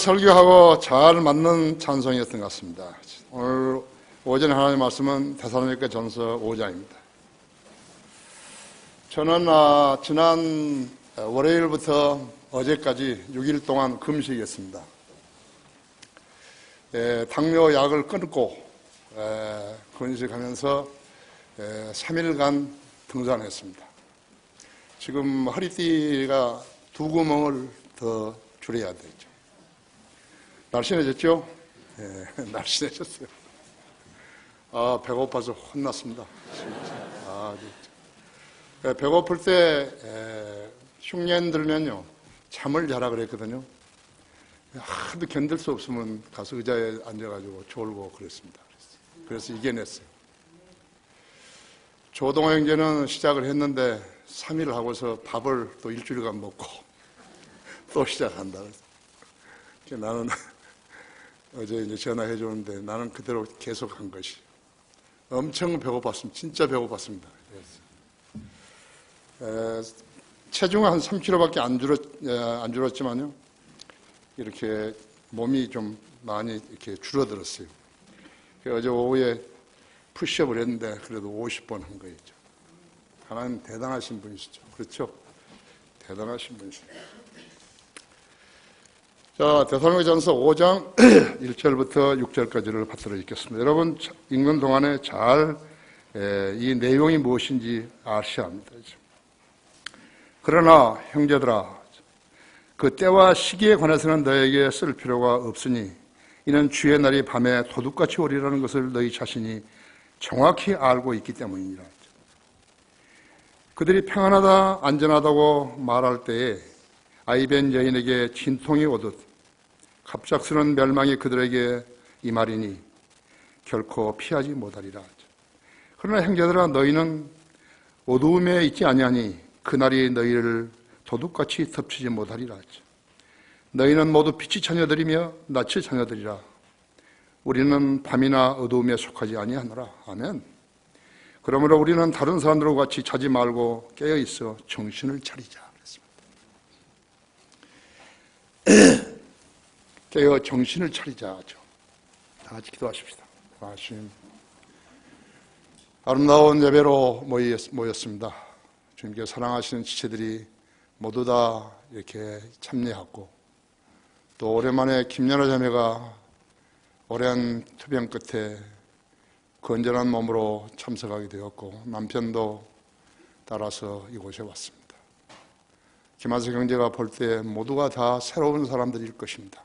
설교하고 잘 맞는 찬송이었던 것 같습니다. 오늘 오전에 하나님의 말씀은 데살로니가 전서 5장입니다. 저는 지난 월요일부터 어제까지 6일 동안 금식이었습니다. 당뇨 약을 끊고 건식하면서 3일간 등산했습니다. 지금 허리띠가 2구멍을 더 줄여야 되죠. 날씬해졌죠? 날씬해졌어요. 배고파서 혼났습니다. 진짜. 배고플 때 흉년 들면요 잠을 자라 그랬거든요. 하도 견딜 수 없으면 가서 의자에 앉아가지고 졸고 그랬습니다. 그래서 이겨냈어요. 조동호 형제는 시작을 했는데 3일 하고서 밥을 또 일주일간 먹고 또 시작한다. 나는 어제 이제 전화해 주는데 나는 그대로 계속 한 것이 엄청 배고팠습니다. 진짜 배고팠습니다. 체중은 한 3kg밖에 안 줄었지만요. 이렇게 몸이 좀 많이 이렇게 줄어들었어요. 어제 오후에 푸시업을 했는데 그래도 50번 한 거였죠. 하나님 대단하신 분이시죠. 그렇죠? 대단하신 분이시죠. 자, 데살로니가전서 5장 1절부터 6절까지를 받들어 읽겠습니다. 여러분 읽는 동안에 잘 이 내용이 무엇인지 아셔야 합니다. 그러나 형제들아, 그 때와 시기에 관해서는 너에게 쓸 필요가 없으니 이는 주의 날이 밤에 도둑같이 오리라는 것을 너희 자신이 정확히 알고 있기 때문이니라. 그들이 평안하다 안전하다고 말할 때에 아이벤 여인에게 진통이 오듯 갑작스런 멸망이 그들에게 임하리니 결코 피하지 못하리라. 그러나 형제들아, 너희는 어두움에 있지 아니하니 그날이 너희를 도둑같이 덮치지 못하리라. 너희는 모두 빛의 자녀들이며 낯의 자녀들이라. 우리는 밤이나 어두움에 속하지 아니하노라. 아멘. 그러므로 우리는 다른 사람들과 같이 자지 말고 깨어 있어 정신을 차리자. 그랬습니다. 깨어 정신을 차리자 하죠. 다 같이 기도하십시다. 주님, 아름다운 예배로 모였습니다. 주님께 사랑하시는 지체들이 모두 다 이렇게 참여하고 또 오랜만에 김연아 자매가 오랜 투병 끝에 건전한 몸으로 참석하게 되었고 남편도 따라서 이곳에 왔습니다. 김한석 형제가 볼 때 모두가 다 새로운 사람들일 것입니다.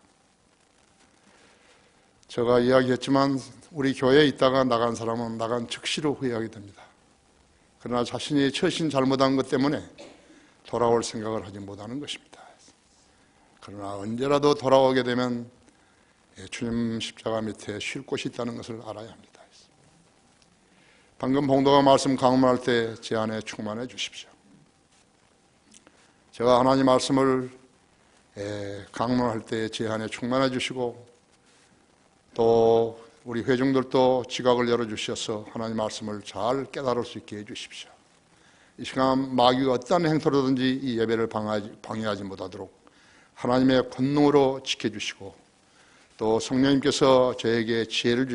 제가 이야기했지만 우리 교회에 있다가 나간 사람은 나간 즉시로 후회하게 됩니다. 그러나 자신이 처신 잘못한 것 때문에 돌아올 생각을 하지 못하는 것입니다. 그러나 언제라도 돌아오게 되면 주님 십자가 밑에 쉴 곳이 있다는 것을 알아야 합니다. 방금 봉도가 말씀 강론할 때 제 안에 충만해 주십시오. 제가 하나님 말씀을 강론할 때 제 안에 충만해 주시고 또 우리 회중들도 지각을 열어주셔서 하나님 말씀을 잘 깨달을 수 있게 해주십시오. 이 시간 마귀가 어떠한 행태로든지 이 예배를 방해하지 못하도록 하나님의 권능으로 지켜주시고 또 성령님께서 저에게 지혜를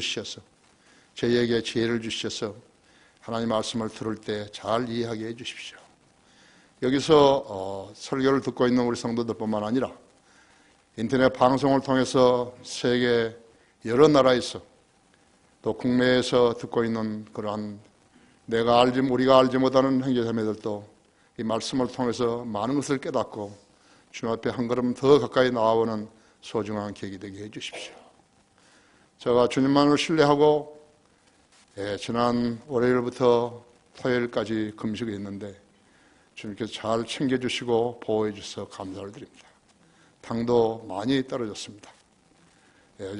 주셔서 하나님 말씀을 들을 때 잘 이해하게 해주십시오. 여기서 설교를 듣고 있는 우리 성도들뿐만 아니라 인터넷 방송을 통해서 세계 여러 나라에서 또 국내에서 듣고 있는 그러한 우리가 알지 못하는 형제자매들도 이 말씀을 통해서 많은 것을 깨닫고 주님 앞에 한 걸음 더 가까이 나아오는 소중한 계기 되게 해주십시오. 제가 주님만을 신뢰하고 지난 월요일부터 토요일까지 금식을 했는데 주님께서 잘 챙겨주시고 보호해 주셔서 감사를 드립니다. 당도 많이 떨어졌습니다.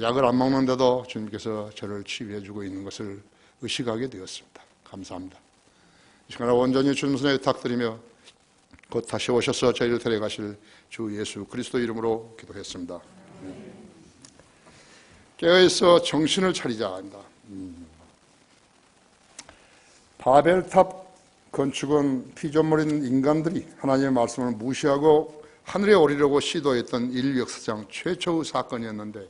약을 안 먹는데도 주님께서 저를 치유해 주고 있는 것을 의식하게 되었습니다. 감사합니다. 이 시간에 온전히 주님 손에 부탁드리며 곧 다시 오셔서 저희를 데려가실 주 예수 그리스도 이름으로 기도했습니다. 깨어있어 정신을 차리자 한다. 바벨탑 건축은 피조물인 인간들이 하나님의 말씀을 무시하고 하늘에 오르려고 시도했던 인류 역사상 최초의 사건이었는데,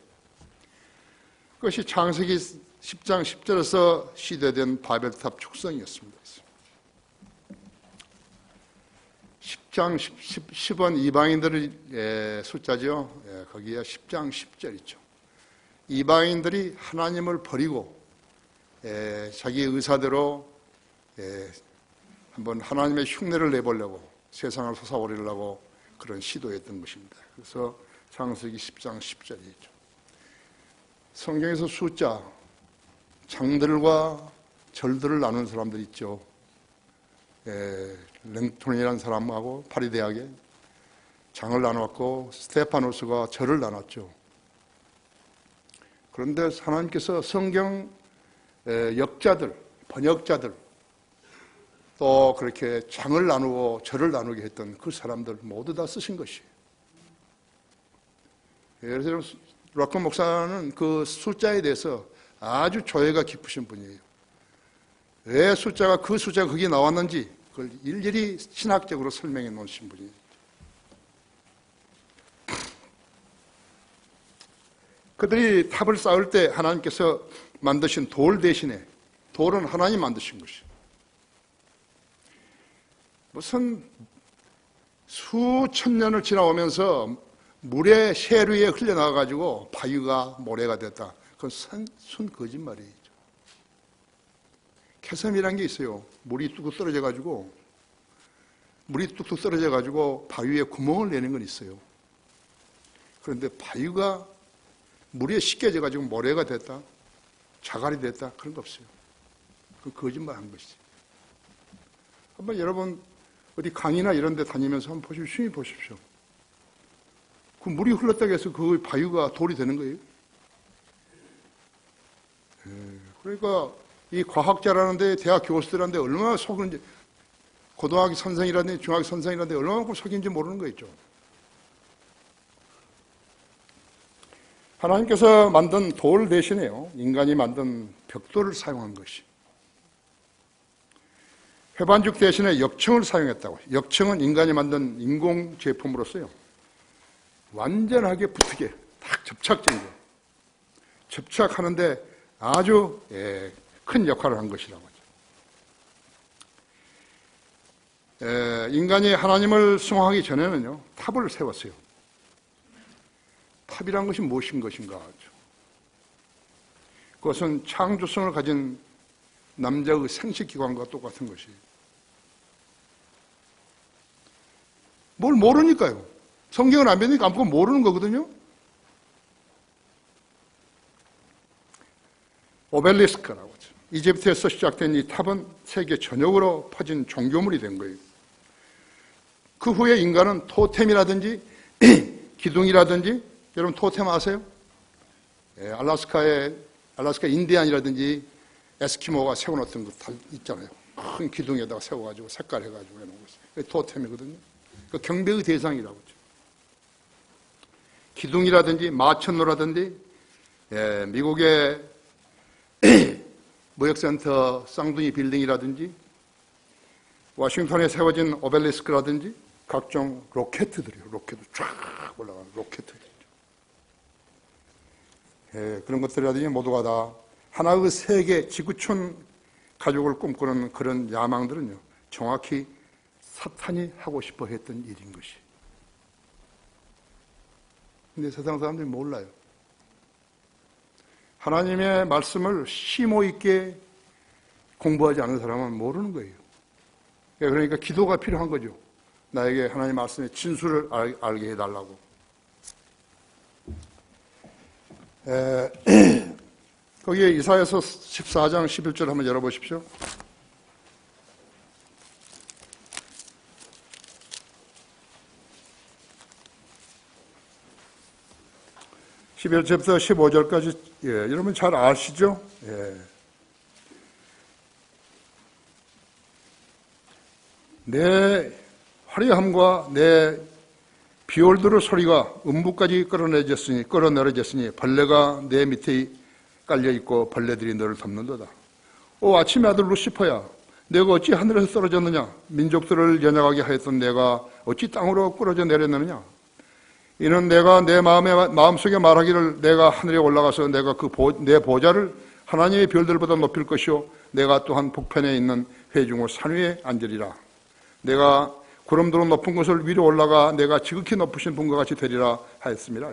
그것이 창세기 10장 10절에서 시대된 바벨탑 축성이었습니다. 10장 10은 이방인들의 숫자죠. 거기에 10장 10절 있죠. 이방인들이 하나님을 버리고 자기 의사대로 한번 하나님의 흉내를 내보려고, 세상을 솟아오르려고 그런 시도했던 것입니다. 그래서 창세기 10장 10절이죠. 성경에서 숫자, 장들과 절들을 나눈 사람들 있죠. 랭톤이라는 사람하고 파리 대학에 장을 나눴고, 스테파노스가 절을 나눴죠. 그런데 하나님께서 성경 역자들, 번역자들, 또 그렇게 장을 나누고 절을 나누게 했던 그 사람들 모두 다 쓰신 것이에요. 그래서 락건 목사는 그 숫자에 대해서 아주 조예가 깊으신 분이에요. 왜 숫자가, 그 숫자가 거기에 나왔는지 그걸 일일이 신학적으로 설명해 놓으신 분이에요. 그들이 탑을 쌓을 때 하나님께서 만드신 돌 대신에, 돌은 하나님 만드신 것이에요. 무슨 수천 년을 지나오면서 물의 세류에 흘려나가가지고 바위가 모래가 됐다. 그건 순 거짓말이죠. 캐섬이라는 게 있어요. 물이 뚝뚝 떨어져가지고 바위에 구멍을 내는 건 있어요. 그런데 바위가 물에 씻겨져가지고 모래가 됐다, 자갈이 됐다, 그런 거 없어요. 그건 거짓말 한 것이지. 한번 여러분 어디 강이나 이런 데 다니면서 한번 보십시오. 심히 보십시오. 그 물이 흘렀다고 해서 그 바위가 돌이 되는 거예요. 그러니까 이 과학자라는데, 대학 교수들한테 얼마나 속은지, 고등학교 선생이라든지 중학교 선생이라든지 얼마나 속인지 모르는 거 있죠. 하나님께서 만든 돌 대신에요, 인간이 만든 벽돌을 사용한 것이. 회반죽 대신에 역청을 사용했다고. 역청은 인간이 만든 인공 제품으로서요, 완전하게 붙게 딱 접착된 거, 접착하는데 아주 큰 역할을 한 것이라고 하죠. 인간이 하나님을 숭배하기 전에는요, 탑을 세웠어요. 탑이란 것이 무엇인 것인가 하죠. 그것은 창조성을 가진 남자의 생식기관과 똑같은 것이에요. 뭘 모르니까요. 성경을 안 배우니까 아무것도 모르는 거거든요. 오벨리스크라고 하죠. 이집트에서 시작된 이 탑은 세계 전역으로 퍼진 종교물이 된 거예요. 그 후에 인간은 토템이라든지 기둥이라든지, 여러분 토템 아세요? 알라스카 인디안이라든지 에스키모가 세워놓던 것 다 있잖아요. 큰 기둥에다가 세워가지고 색깔 해가지고 해놓은 것이. 그게 토템이거든요. 그 경배의 대상이라고 하죠. 기둥이라든지 마천루라든지, 미국의 무역센터 쌍둥이 빌딩이라든지, 워싱턴에 세워진 오벨리스크라든지, 각종 로켓들이요. 로켓 쫙 올라가는 로켓들이죠. 그런 것들이라든지 모두가 다 하나의 세계 지구촌 가족을 꿈꾸는 그런 야망들은요, 정확히 사탄이 하고 싶어 했던 일인 것이. 근데 세상 사람들이 몰라요. 하나님의 말씀을 심오 있게 공부하지 않은 사람은 모르는 거예요. 그러니까 기도가 필요한 거죠. 나에게 하나님의 말씀의 진수를 알게 해달라고. 거기에 이사야서 14장 11절 한번 열어보십시오. 11절부터 15절까지, 여러분 잘 아시죠? 내 화려함과 내 비올드르 소리가 음부까지 끌어내려졌으니 벌레가 내 밑에 깔려있고 벌레들이 너를 덮는도다. 오 아침의 아들 루시퍼야, 내가 어찌 하늘에서 떨어졌느냐? 민족들을 연약하게 하였던 내가 어찌 땅으로 끌어져 내렸느냐? 이는 내가 내 마음속에 말하기를 내가 하늘에 올라가서 내가 내 보좌를 하나님의 별들보다 높일 것이요 내가 또한 북편에 있는 회중의 산 위에 앉으리라. 내가 구름대로 높은 곳을 위로 올라가 내가 지극히 높으신 분과 같이 되리라 하였습니다.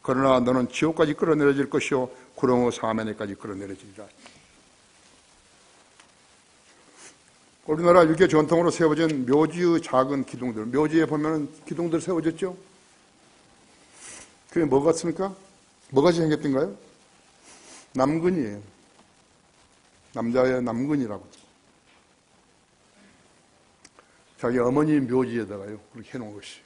그러나 너는 지옥까지 끌어내려질 것이요 구름의 사면에까지 끌어내려지리라. 우리나라 유교 전통으로 세워진 묘지의 작은 기둥들, 묘지에 보면 기둥들 세워졌죠? 그게 뭐 같습니까? 뭐같이 생겼던가요? 남근이에요. 남자의 남근이라고. 자기 어머니 묘지에다가요, 그렇게 해놓은 것이.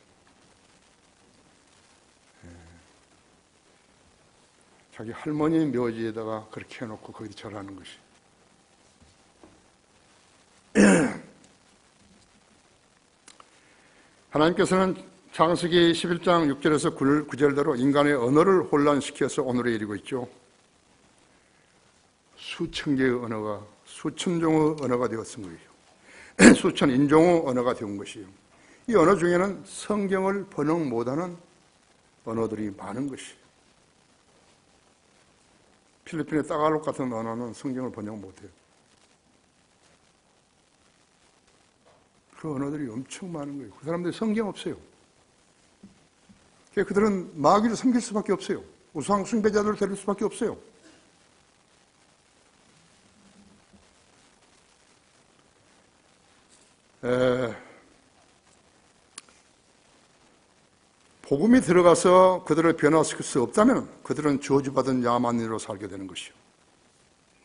자기 할머니 묘지에다가 그렇게 해놓고 거기 절하는 것이. 하나님께서는 창세기 11장 6절에서 9절대로 인간의 언어를 혼란시켜서 오늘에 이르고 있죠. 수천 개의 언어가, 수천 종의 언어가 되었은 거예요. 수천 인종의 언어가 되온 것이에요. 이 언어 중에는 성경을 번역 못하는 언어들이 많은 것이에요. 필리핀의 따갈록 같은 언어는 성경을 번역 못해요. 그 언어들이 엄청 많은 거예요. 그 사람들이 성경 없어요. 그들은 마귀를 섬길 수밖에 없어요. 우상 숭배자들을 데릴 수밖에 없어요. 복음이 들어가서 그들을 변화시킬 수 없다면 그들은 저주받은 야만인으로 살게 되는 것이요.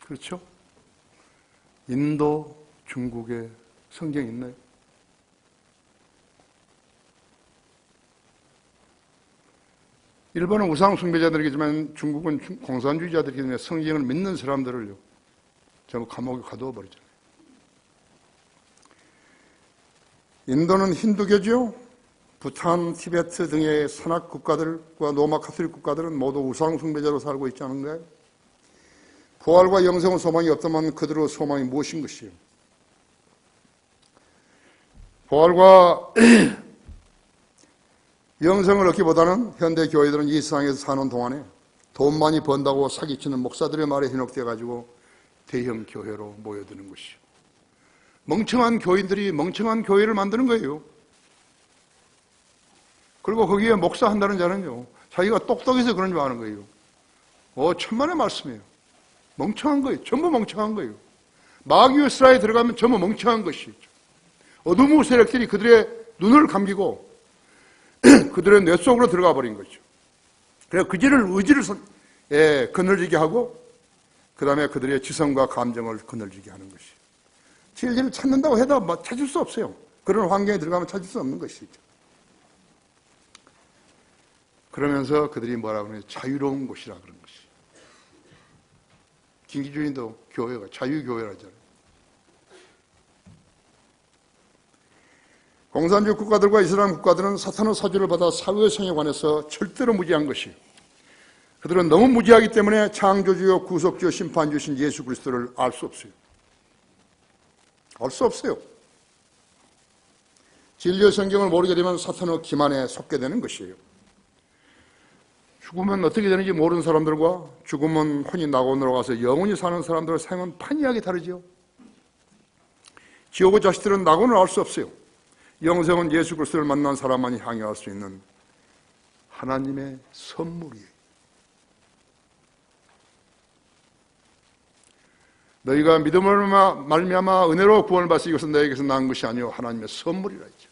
그렇죠? 인도, 중국에 성경이 있나요? 일본은 우상 숭배자들이지만 중국은 공산주의자들이기 때문에 성경을 믿는 사람들을요, 전부 감옥에 가두어 버리잖아요. 인도는 힌두교죠. 부탄, 티베트 등의 산악 국가들과 로마 카톨릭 국가들은 모두 우상 숭배자로 살고 있지 않은가요? 부활과 영생의 소망이 없다면 그들의 소망이 무엇인 것이요? 부활과 영생을 얻기보다는 현대 교회들은 이 세상에서 사는 동안에 돈 많이 번다고 사기치는 목사들의 말에 현혹되어 가지고 대형 교회로 모여드는 것이요. 멍청한 교인들이 멍청한 교회를 만드는 거예요. 그리고 거기에 목사 한다는 자는요, 자기가 똑똑해서 그런 줄 아는 거예요. 천만의 말씀이에요. 멍청한 거예요. 전부 멍청한 거예요. 마귀의 스라에 들어가면 전부 멍청한 것이죠. 어둠의 세력들이 그들의 눈을 감기고 그들의 뇌 속으로 들어가 버린 거죠. 그래서 그들의 의지를 그늘지게 하고 그 다음에 그들의 지성과 감정을 그늘지게 하는 것이. 진리를 찾는다고 해도 찾을 수 없어요. 그런 환경에 들어가면 찾을 수 없는 것이죠. 그러면서 그들이 뭐라고 하냐, 자유로운 곳이라 그런 것이. 김기준도 교회가 자유교회라잖아요. 공산주의 국가들과 이슬람 국가들은 사탄의 사주를 받아 사회성에 관해서 절대로 무지한 것이. 그들은 너무 무지하기 때문에 창조주요 구속주요 심판주신 예수 그리스도를 알 수 없어요. 알 수 없어요. 진리의 성경을 모르게 되면 사탄의 기만에 속게 되는 것이에요. 죽으면 어떻게 되는지 모르는 사람들과 죽으면 혼이 낙원으로 가서 영원히 사는 사람들의 삶은 판이하게 다르죠. 지옥의 자식들은 낙원을 알 수 없어요. 영생은 예수 그리스도를 만난 사람만이 향유할 수 있는 하나님의 선물이에요. 너희가 믿음으로 말미암아 은혜로 구원을 받으시 이것은 너희에게서 난 것이 아니요 하나님의 선물이라 했죠.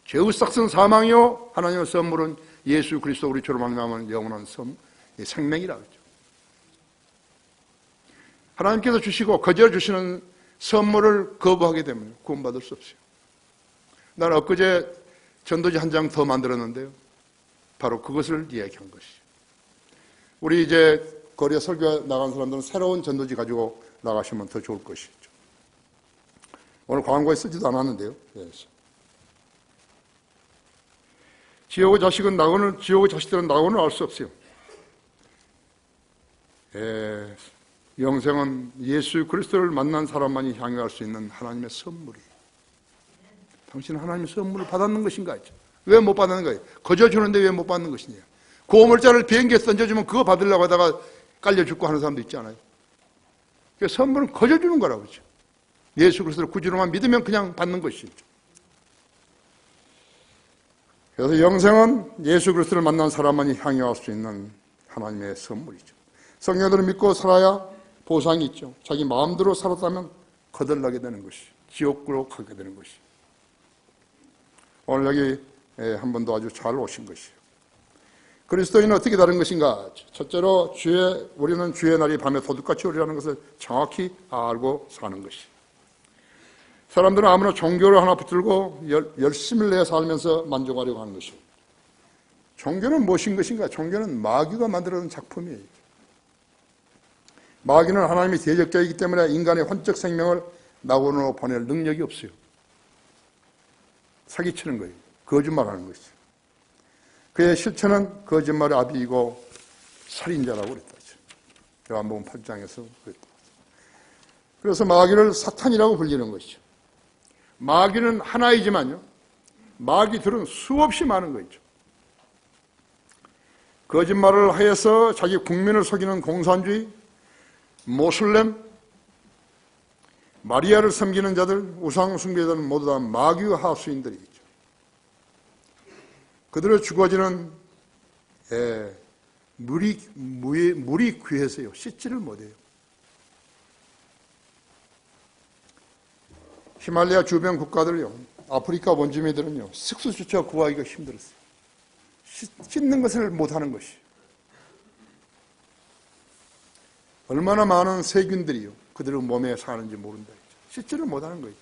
죄의 싹은 사망이요 하나님의 선물은 예수 그리스도 우리 주로 말미암은 영원한 생명이라 했죠. 하나님께서 주시고 거저 주시는 선물을 거부하게 되면 구원받을 수 없어요. 나는 엊그제 전도지 한 장 더 만들었는데요. 바로 그것을 이야기한 것이죠. 우리 이제 거리에 설교 나간 사람들은 새로운 전도지 가지고 나가시면 더 좋을 것이죠. 오늘 광고에 쓰지도 않았는데요. 지옥의 자식들은 낙원을 알 수 없어요. 영생은 예수 그리스도를 만난 사람만이 향유할 수 있는 하나님의 선물이에요. 당신은 하나님의 선물을 받았는 것인가 했죠. 왜 못 받는 거예요? 거저 주는데 왜 못 받는 것이냐. 고물자를 비행기에 던져주면 그거 받으려고 하다가 깔려 죽고 하는 사람도 있지 않아요? 그러니까 선물은 거저 주는 거라고 그러죠. 예수 그리스도를 구주로만 믿으면 그냥 받는 것이죠. 그래서 영생은 예수 그리스도를 만난 사람만이 향유할 수 있는 하나님의 선물이죠. 성령들을 믿고 살아야 보상이 있죠. 자기 마음대로 살았다면 거덜나게 되는 것이, 지옥으로 가게 되는 것이. 오늘 여기 한 번 더 아주 잘 오신 것이에요. 그리스도인은 어떻게 다른 것인가? 첫째로 우리는 주의 날이 밤에 도둑같이 오리라는 것을 정확히 알고 사는 것이. 사람들은 아무나 종교를 하나 붙들고 열심을 내어 살면서 만족하려고 하는 것이에요. 종교는 무엇인 것인가? 종교는 마귀가 만들어낸 작품이에요. 마귀는 하나님의 대적자이기 때문에 인간의 혼적 생명을 낙원으로 보낼 능력이 없어요. 사기치는 거예요. 거짓말하는 것이죠. 그의 실체는 거짓말의 아비이고 살인자라고 그랬다. 요한복음 8장에서 그랬다. 그래서 마귀를 사탄이라고 불리는 것이죠. 마귀는 하나이지만요, 마귀들은 수없이 많은 거죠. 거짓말을 하여서 자기 국민을 속이는 공산주의, 모슬렘, 마리아를 섬기는 자들, 우상 숭배자들은 모두 다 마귀와 하수인들이죠. 그들의 주거지는 물이 귀해서요, 씻지를 못해요. 히말라야 주변 국가들요, 아프리카 원주민들은요, 식수조차 구하기가 힘들었어요. 씻는 것을 못하는 것이. 얼마나 많은 세균들이요, 그들의 몸에 사는지 모른다. 씻지를 못하는 거죠.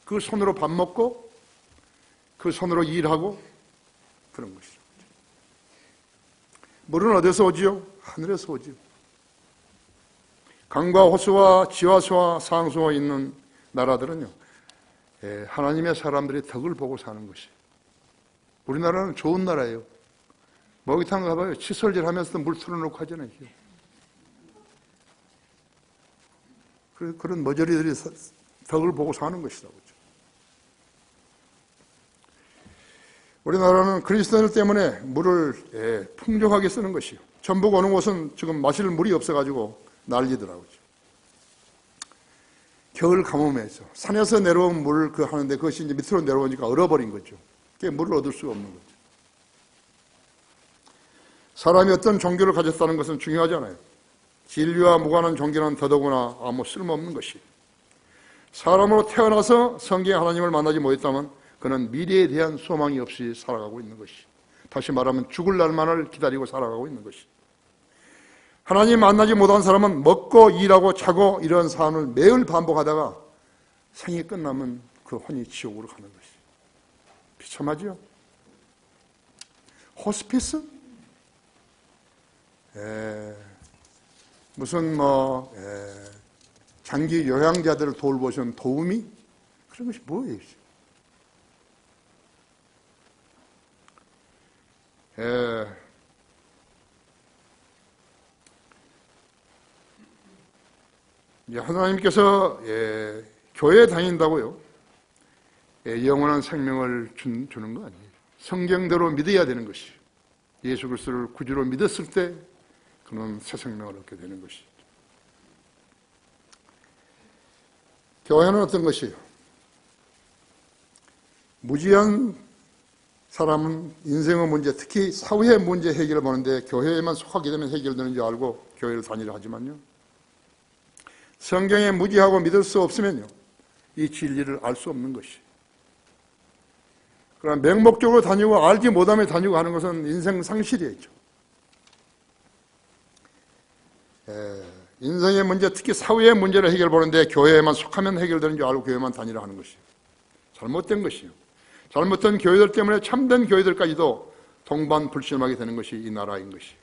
그 손으로 밥 먹고, 그 손으로 일하고, 그런 것이죠. 물은 어디서 오지요? 하늘에서 오지요. 강과 호수와 지하수와 상수가 있는 나라들은요, 하나님의 사람들이 덕을 보고 사는 것이. 우리나라는 좋은 나라예요. 목욕탕 가봐요. 칫솔질 하면서도 물 틀어놓고 하잖아요. 그런 머저리들이 덕을 보고 사는 것이라고. 우리나라는 그리스도인들 때문에 물을 풍족하게 쓰는 것이요. 전북 어느 곳은 지금 마실 물이 없어가지고 난리더라고요. 겨울 가뭄에서 산에서 내려온 물을 하는데 그것이 이제 밑으로 내려오니까 얼어버린 거죠. 그게 물을 얻을 수가 없는 거죠. 사람이 어떤 종교를 가졌다는 것은 중요하잖아요. 진리와 무관한 종교는 더더구나 아무 쓸모없는 것이. 사람으로 태어나서 성경의 하나님을 만나지 못했다면 그는 미래에 대한 소망이 없이 살아가고 있는 것이. 다시 말하면 죽을 날만을 기다리고 살아가고 있는 것이. 하나님 만나지 못한 사람은 먹고 일하고 자고 이런 삶을 매일 반복하다가 생이 끝나면 그 혼이 지옥으로 가는 것이. 비참하죠? 호스피스? 무슨 장기 요양자들을 돌보시는 도우미? 그런 것이 뭐예요? 하나님께서 교회에 다닌다고요, 영원한 생명을 주는 거 아니에요. 성경대로 믿어야 되는 것이. 예수 그리스도를 구주로 믿었을 때 그는 새 생명을 얻게 되는 것이죠. 교회는 어떤 것이에요? 무지한 사람은 인생의 문제, 특히 사회의 문제 해결을 보는데 교회에만 속하게 되면 해결되는 줄 알고 교회를 다니려 하지만요, 성경에 무지하고 믿을 수 없으면요, 이 진리를 알 수 없는 것이. 그러나 맹목적으로 다니고 알지 못하며 다니고 하는 것은 인생 상실이죠. 인생의 문제, 특히 사회의 문제를 해결 보는데 교회에만 속하면 해결되는 줄 알고 교회만 다니려 하는 것이 잘못된 것이요. 잘못된 교회들 때문에 참된 교회들까지도 동반불신하게 되는 것이 이 나라인 것이.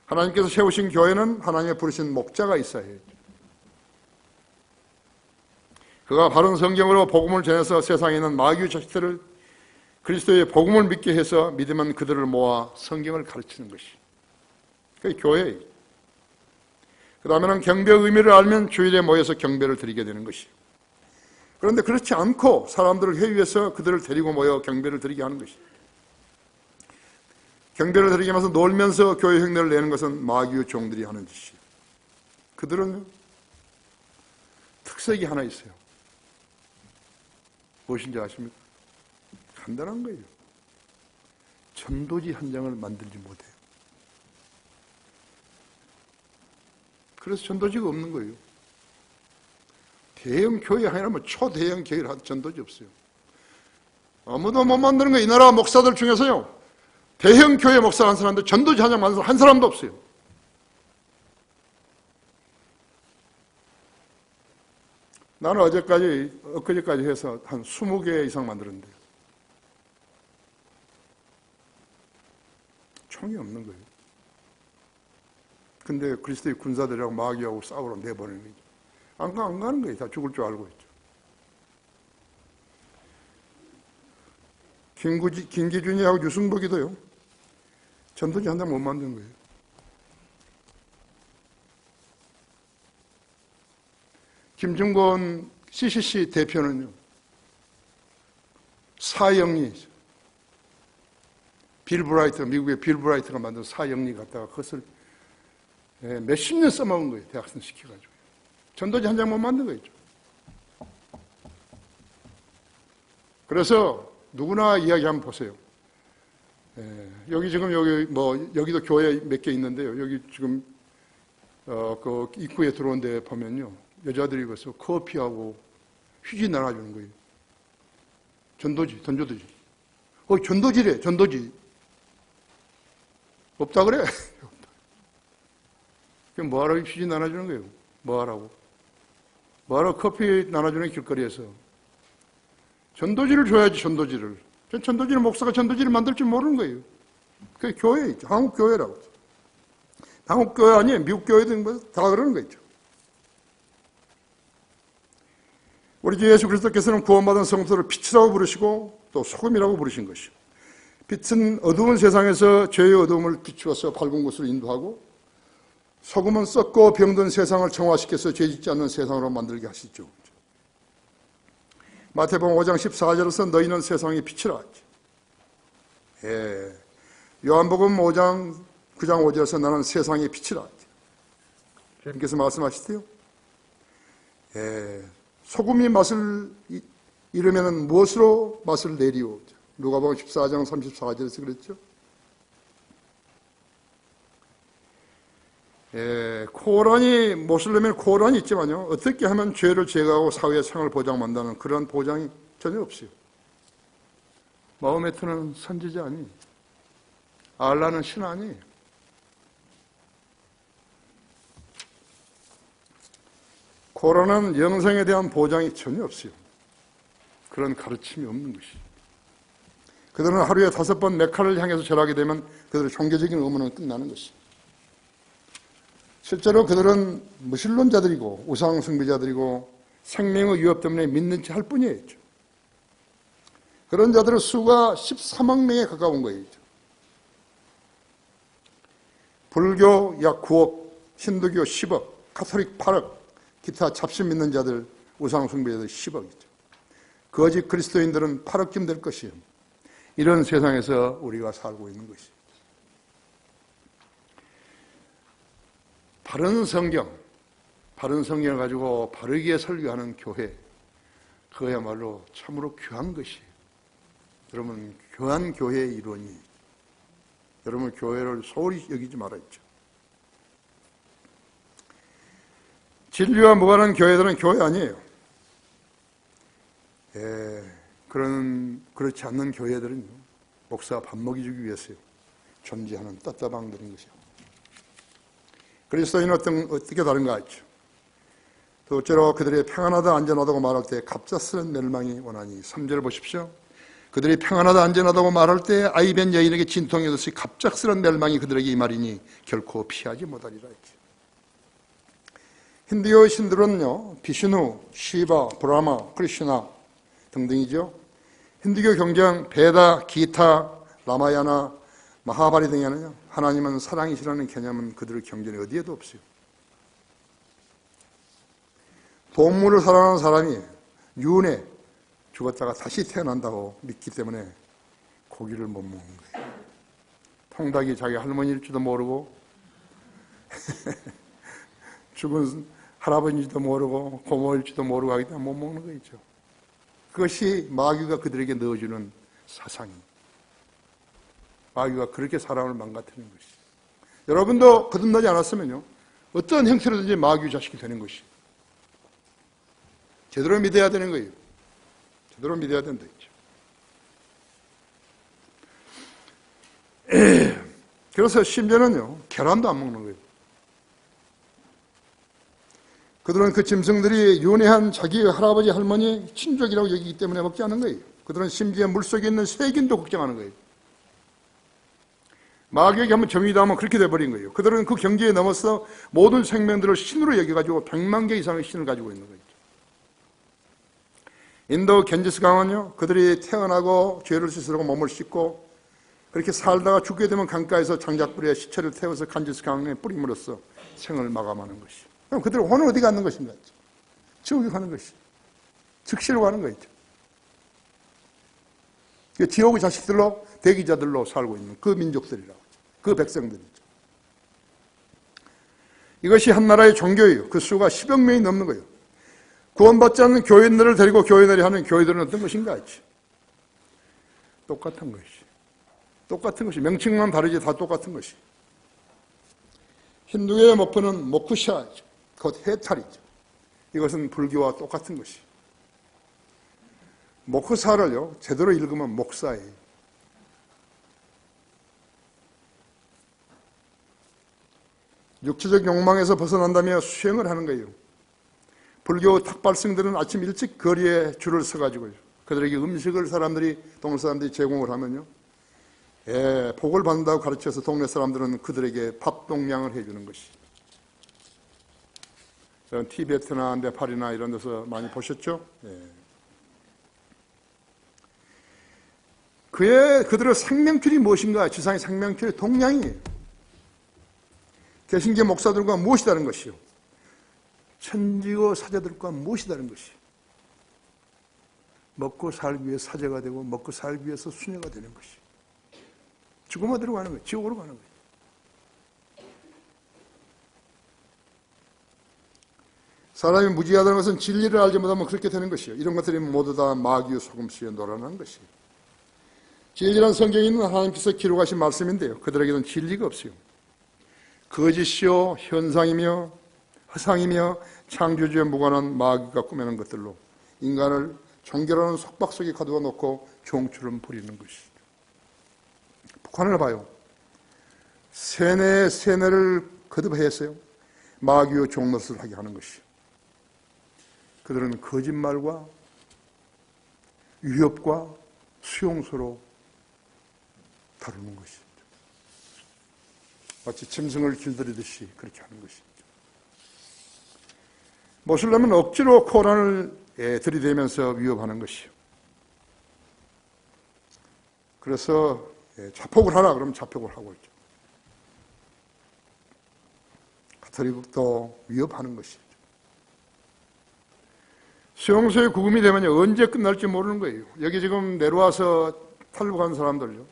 하나님께서 세우신 교회는 하나님의 부르신 목자가 있어야 해요. 그가 바른 성경으로 복음을 전해서 세상에 있는 마귀의 자식들을 그리스도의 복음을 믿게 해서 믿으면 그들을 모아 성경을 가르치는 것이. 그게 교회예요. 그 다음에는 경배의 의미를 알면 주일에 모여서 경배를 드리게 되는 것이. 그런데 그렇지 않고 사람들을 회유해서 그들을 데리고 모여 경배를 드리게 하는 것이죠. 경배를 드리면서 놀면서 교회 흉내를 내는 것은 마귀의 종들이 하는 짓이에요. 그들은 특색이 하나 있어요. 무엇인지 아십니까? 간단한 거예요. 전도지 한 장을 만들지 못해요. 그래서 전도지가 없는 거예요. 대형 교회 아니라면 초대형 교회를 한 전도지 없어요. 아무도 못 만드는 거예요. 이 나라 목사들 중에서요. 대형 교회 목사 한 사람도 전도지 한 장 만든 한 사람도 없어요. 나는 엊그제까지 해서 한 20개 이상 만들었는데 총이 없는 거예요. 근데 그리스도의 군사들이라고 마귀하고 싸우러 내보내는 거죠. 안 가는 거예요. 다 죽을 줄 알고 있죠. 김기준이하고 유승복이도요. 전도지 한 장 못 만든 거예요. 김중건 CCC 대표는요. 사형리, 미국의 빌 브라이트가 만든 사형리 갖다가 그것을 몇십 년 써먹은 거예요. 대학생 시켜가지고. 전도지 한 장 못 만든 거죠. 그래서 누구나 이야기 한번 보세요. 여기도 교회 몇 개 있는데요. 여기 지금 그 입구에 들어온 데 보면요. 여자들이 가서 커피하고 휴지 나눠주는 거예요. 전도지. 전도지래, 전도지. 없다 그래? 그럼 뭐하러 휴지 나눠주는 거예요? 뭐하라고 커피 나눠주는 길거리에서. 전도지를 줘야지, 전도지를. 목사가 전도지를 만들 줄 모르는 거예요. 그게 교회이죠. 한국교회라고. 한국교회 아니에요. 미국교회든 다 그러는 거죠. 우리 주 예수 그리스도께서는 구원받은 성도를 빛이라고 부르시고 또 소금이라고 부르신 것이요. 빛은 어두운 세상에서 죄의 어두움을 비추어서 밝은 곳으로 인도하고 소금은 썩고 병든 세상을 정화시켜서 죄짓지 않는 세상으로 만들게 하시죠. 마태복음 5장 14절에서 너희는 세상의 빛이라 하지. 요한복음 5장 9장 5절에서 나는 세상의 빛이라 하지. 주님께서 말씀하시대요. 소금이 맛을 잃으면 무엇으로 맛을 내리오? 누가복음 14장 34절에서 그랬죠. 모슬렘에는 코란이 있지만요. 어떻게 하면 죄를 제거하고 사회의 상을 보장한다는 그런 보장이 전혀 없어요. 마호메트는 선지자 아니에요. 알라는 신 아니에요. 코란은 영생에 대한 보장이 전혀 없어요. 그런 가르침이 없는 것이죠. 그들은 하루에 5번 메카를 향해서 절하게 되면 그들의 종교적인 의무는 끝나는 것이죠. 실제로 그들은 무신론자들이고 우상숭배자들이고 생명의 위협 때문에 믿는 체 할 뿐이에요. 그런 자들의 수가 13억 명에 가까운 거예요. 불교 약 9억, 힌두교 10억, 가톨릭 8억, 기타 잡신 믿는 자들, 우상숭배자들 10억이죠. 거짓 그리스도인들은 8억쯤 될 것이에요. 이런 세상에서 우리가 살고 있는 것이죠. 바른 성경을 가지고 바르게 설교하는 교회, 그거야말로 참으로 귀한 것이에요. 여러분, 귀한 교회의 일원이, 여러분 교회를 소홀히 여기지 말아야죠. 진리와 무관한 교회들은 교회 아니에요. 그렇지 않는 교회들은 목사가 밥 먹여주기 위해서요. 존재하는 떳떳방들인 것이요. 그리스도인은 어떻게 다른가 했죠. 둘째로 그들이 평안하다 안전하다고 말할 때 갑작스런 멸망이 원하니. 3절 보십시오. 그들이 평안하다 안전하다고 말할 때 아이벤 여인에게 진통이 오듯이 갑작스런 멸망이 그들에게 임하리니 결코 피하지 못하리라 했죠. 힌두교 신들은요, 비슈누, 시바, 브라마, 크리슈나 등등이죠. 힌두교 경전, 베다, 기타, 라마야나, 마하바리 등에는요, 하나님은 사랑이시라는 개념은 그들의 경전에 어디에도 없어요. 동물을 사랑하는 사람이 윤회, 죽었다가 다시 태어난다고 믿기 때문에 고기를 못 먹는 거예요. 통닭이 자기 할머니일지도 모르고 죽은 할아버지일지도 모르고 고모일지도 모르고 하기 때문에 못 먹는 거죠. 그것이 마귀가 그들에게 넣어주는 사상이. 마귀가 그렇게 사람을 망가뜨리는 것이. 여러분도 거듭나지 않았으면요, 어떤 형태로든지 마귀 자식이 되는 것이. 제대로 믿어야 되는 거예요. 제대로 믿어야 된다 했죠. 그래서 심지어는요, 계란도 안 먹는 거예요. 그들은 그 짐승들이 윤회한 자기 할아버지 할머니 친족이라고 여기기 때문에 먹지 않는 거예요. 그들은 심지어 물속에 있는 세균도 걱정하는 거예요. 마귀에게 한번 정의당하면 그렇게 돼버린 거예요. 그들은 그 경지에 넘어서 모든 생명들을 신으로 여겨가지고 100만 개 이상의 신을 가지고 있는 거예요. 인도 겐지스 강은요, 그들이 태어나고 죄를 씻으려고 몸을 씻고 그렇게 살다가 죽게 되면 강가에서 장작불에 시체를 태워서 간지스 강에 뿌림으로써 생을 마감하는 것이. 그럼 그들은 혼은 어디 가는 것인가? 지옥에 가는 것이. 즉시로 가는 거죠. 지옥의 자식들로, 대기자들로 살고 있는 그 민족들이라고, 그 백성들이죠. 이것이 한 나라의 종교예요. 그 수가 10억 명이 넘는 거예요. 구원받지 않는 교인들을 데리고 교인들이 하는 교회들은 어떤 것인가 했지. 똑같은 것이. 똑같은 것이. 명칭만 다르지 다 똑같은 것이. 힌두교의 목표는 모쿠샤죠. 곧 해탈이죠. 이것은 불교와 똑같은 것이. 모크사를요, 제대로 읽으면 목사예요. 육체적 욕망에서 벗어난다며 수행을 하는 거예요. 불교 탁발승들은 아침 일찍 거리에 줄을 서가지고요, 그들에게 음식을 동네 사람들이 제공을 하면요, 복을 받는다고 가르쳐서 동네 사람들은 그들에게 밥 동량을 해주는 것이. 티베트나 네팔이나 이런 데서 많이 보셨죠? 그들의 생명줄이 무엇인가? 지상의 생명줄이 동량이에요. 개신교 목사들과 무엇이 다른 것이요? 천지교 사제들과 무엇이 다른 것이요? 먹고 살기 위해 사제가 되고 먹고 살기 위해서 수녀가 되는 것이. 죽음 어디로 가는 거예요? 지옥으로 가는 거예요. 사람이 무지하다는 것은 진리를 알지 못하면 그렇게 되는 것이요. 이런 것들이 모두 다 마귀의 속임수에 놀아나는 것이에요. 진리란 성경에 있는 하나님께서 기록하신 말씀인데요, 그들에게는 진리가 없어요. 거짓이요, 현상이며 허상이며 창조주에 무관한 마귀가 꾸며낸 것들로 인간을 종교라는 속박 속에 가두어 놓고 종처럼 부리는 것이죠. 북한을 봐요. 세뇌를 거듭했어요. 마귀의 종노릇을 하게 하는 것이요. 그들은 거짓말과 위협과 수용소로 다루는 것이죠. 마치 짐승을 길들이듯이 그렇게 하는 것이죠. 모슬렘은 억지로 코란을 들이대면서 위협하는 것이요. 그래서 자폭을 하라 그러면 자폭을 하고 있죠. 가톨릭도 위협하는 것이죠. 수용소에 구금이 되면 언제 끝날지 모르는 거예요. 여기 지금 내려와서 탈북한 사람들요,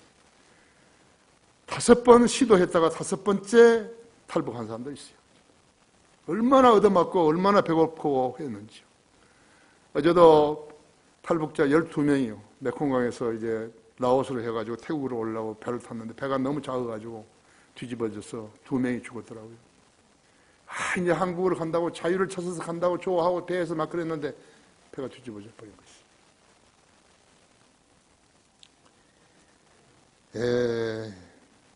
5번 시도했다가 5번째 탈북한 사람도 있어요. 얼마나 얻어맞고 얼마나 배고프고 했는지요. 어제도 탈북자 12명이요, 메콩강에서 이제 라오스로 해가지고 태국으로 올라오고 배를 탔는데 배가 너무 작아가지고 뒤집어져서 2명이 죽었더라고요. 이제 한국으로 간다고, 자유를 찾아서 간다고 좋아하고 배에서 막 그랬는데 배가 뒤집어져 버린 것이.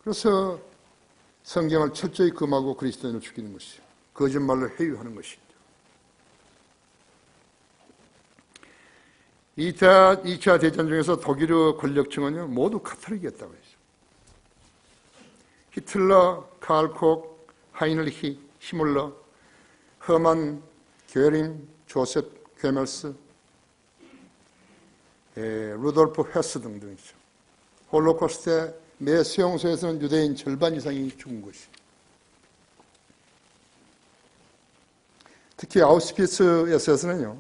그래서 성경을 철저히 금하고 그리스도인을 죽이는 것이요, 거짓말로 회유하는 것이죠. 2차 대전 중에서 독일의 권력층은요, 모두 가톨릭이었다고 했어요. 히틀러, 칼콕, 하이늘히 히물러, 허만 게링, 조셉 괴멜스, 루돌프 헤스 등등이죠. 홀로코스트에 매 수용소에서는 유대인 절반 이상이 죽은 것이. 특히 아우슈비츠에서는요,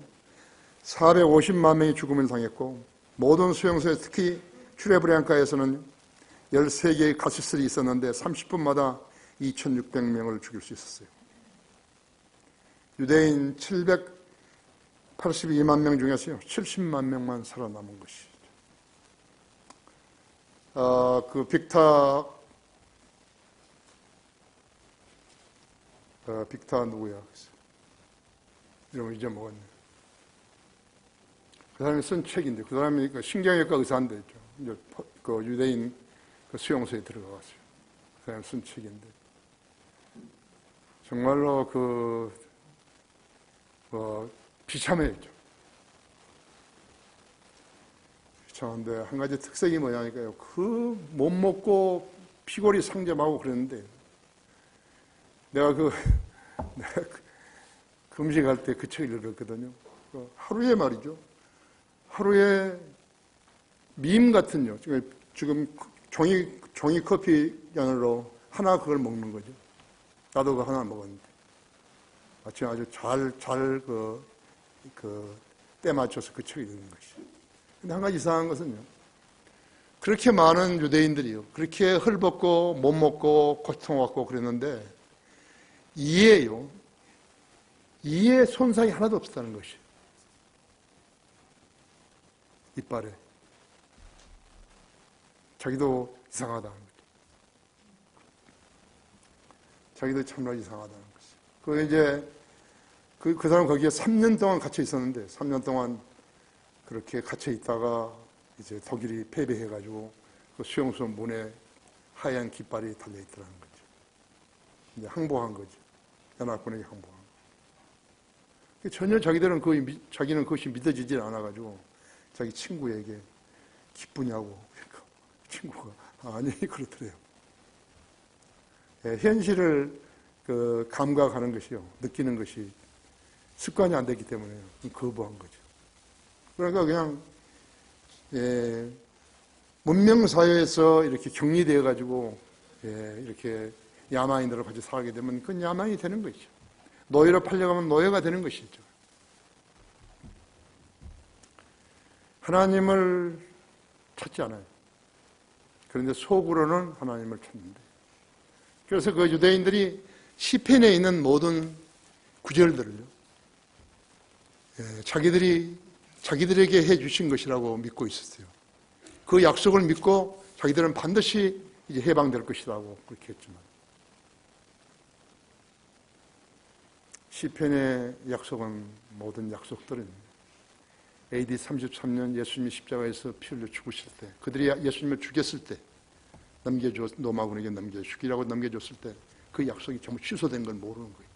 450만 명이 죽음을 당했고 모든 수용소에 특히 츄레브리앙카에서는 13개의 가스실이 있었는데 30분마다 2,600명을 죽일 수 있었어요. 유대인 782만 명 중에서요 70만 명만 살아남은 것이죠. 그 빅타 누구야? 이름을 잊어먹었네. 그 사람이 쓴 책인데, 그 사람이 신경외과 의사인데, 이제 그 유대인 그 수용소에 들어가갔어요. 그 사람이 쓴 책인데, 정말로 비참해요. 비참한데, 한 가지 특색이 뭐냐니까요. 못 먹고 피골이 상점하고 그랬는데, 내가 금식할 때 그 책을 읽었거든요. 하루에 말이죠. 하루에 밈 같은요. 지금 종이 커피 잔으로 하나 그걸 먹는 거죠. 나도 그거 하나 먹었는데. 마침 아주 때 맞춰서 그 책을 읽는 것이죠. 근데 한 가지 이상한 것은요. 그렇게 많은 유대인들이요. 그렇게 헐벗고 못 먹고 고통받고 그랬는데 이에 손상이 하나도 없었다는 것이에요. 이빨에. 자기도 이상하다는 거죠. 자기도 참나 이상하다는 것이죠. 그 이제 그 사람 거기에 3년 동안 갇혀 있었는데 3년 동안 그렇게 갇혀 있다가 이제 독일이 패배해가지고 그 수용소 문에 하얀 깃발이 달려 있더라는 거죠. 이제 항복한 거죠. 연합군에게 항복한 거. 전혀 자기는 그것이 믿어지질 않아가지고 자기 친구에게 기쁘냐고. 그러니까 친구가 아니 그렇더래요. 예, 현실을 감각하는 것이요, 느끼는 것이 습관이 안 됐기 때문에 거부한 거죠. 그러니까 그냥 문명 사회에서 이렇게 격리되어 가지고 이렇게 야만인들을 같이 살게 되면 그건 야만이 되는 것이죠. 노예로 팔려가면 노예가 되는 것이죠. 하나님을 찾지 않아요. 그런데 속으로는 하나님을 찾는데. 그래서 그 유대인들이 시편에 있는 모든 구절들을요, 자기들에게 해 주신 것이라고 믿고 있었어요. 그 약속을 믿고 자기들은 반드시 이제 해방될 것이라고 그렇게 했지만, 시편의 약속은 모든 약속들은 AD 33년 예수님이 십자가에서 피 흘려 죽으실 때, 그들이 예수님을 죽였을 때, 로마군에게 죽이라고 넘겨줬을 때 그 약속이 전부 취소된 걸 모르는 거예요.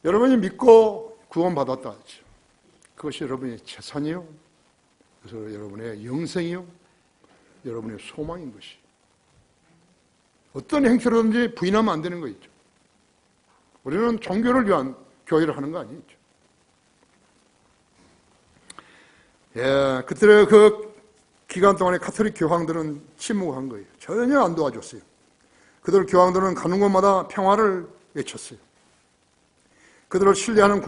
여러분이 믿고 구원받았다 하죠. 그것이 여러분의 재산이요, 그래서 여러분의 영생이요, 여러분의 소망인 것이. 어떤 행태로든지 부인하면 안 되는 거 있죠. 우리는 종교를 위한 교회를 하는 거 아니죠. 그때의 그 기간 동안에 가톨릭 교황들은 침묵한 거예요. 전혀 안 도와줬어요. 그들 교황들은 가는 곳마다 평화를 외쳤어요. 그들을 신뢰하는